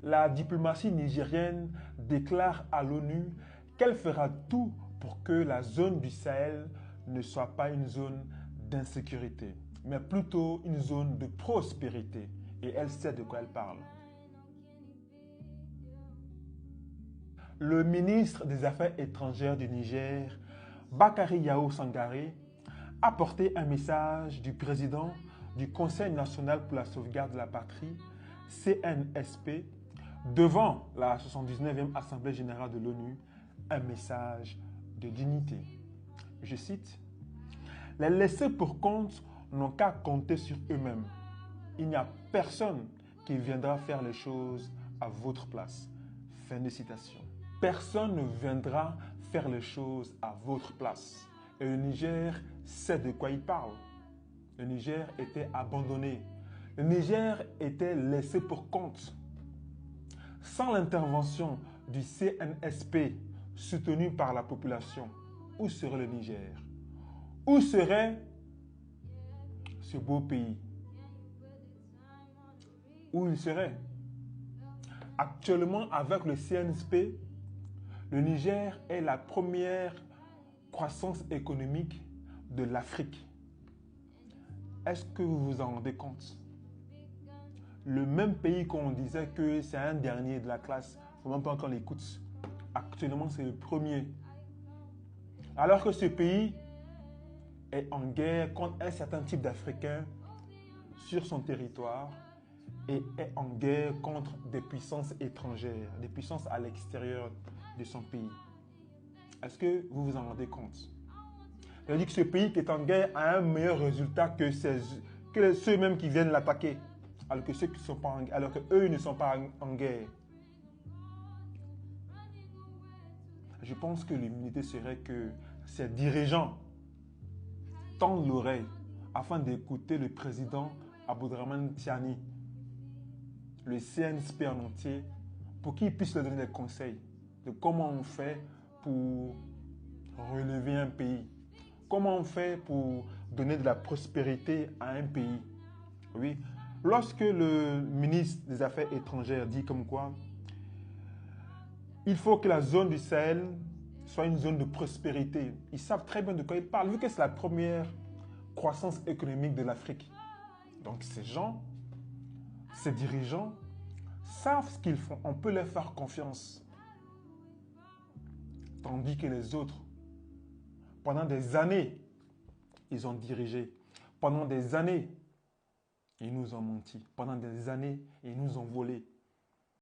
la diplomatie nigérienne déclare à l'ONU qu'elle fera tout pour que la zone du Sahel ne soit pas une zone d'insécurité, mais plutôt une zone de prospérité. Et elle sait de quoi elle parle. Le ministre des Affaires étrangères du Niger, Bakary Yao Sangaré, a porté un message du président du Conseil national pour la sauvegarde de la patrie, CNSP, devant la 79e Assemblée générale de l'ONU, un message de dignité. Je cite, « Les laissés pour compte n'ont qu'à compter sur eux-mêmes. Il n'y a personne qui viendra faire les choses à votre place. » Fin de citation. Personne ne viendra faire les choses à votre place. Et le Niger sait de quoi il parle. Le Niger était abandonné. Le Niger était laissé pour compte. Sans l'intervention du CNSP soutenu par la population, où serait le Niger? Où serait ce beau pays? Où il serait? Actuellement, avec le CNSP, le Niger est la première croissance économique de l'Afrique. Est-ce que vous vous en rendez compte? Le même pays qu'on disait que c'est un dernier de la classe, il ne faut même pas qu'on l'écoute. Actuellement, c'est le premier. Alors que ce pays est en guerre contre un certain type d'Africains sur son territoire et est en guerre contre des puissances étrangères, des puissances à l'extérieur de son pays. Est-ce que vous vous en rendez compte? C'est-à-dire que ce pays qui est en guerre a un meilleur résultat que ceux-mêmes qui viennent l'attaquer, alors que ceux qui sont pas en, alors que eux ne sont pas en guerre. Je pense que l'humilité serait que ces dirigeants tendent l'oreille afin d'écouter le président Abdourahmane Tiani, le CNSP en entier, pour qu'il puisse leur donner des conseils de comment on fait pour relever un pays. Comment on fait pour donner de la prospérité à un pays? Oui. Lorsque le ministre des Affaires étrangères dit comme quoi il faut que la zone du Sahel soit une zone de prospérité, ils savent très bien de quoi ils parlent, vu que c'est la première croissance économique de l'Afrique. Donc ces gens, ces dirigeants, savent ce qu'ils font. On peut leur faire confiance. Tandis que les autres, pendant des années, ils ont dirigé. Pendant des années, ils nous ont menti. Pendant des années, ils nous ont volé.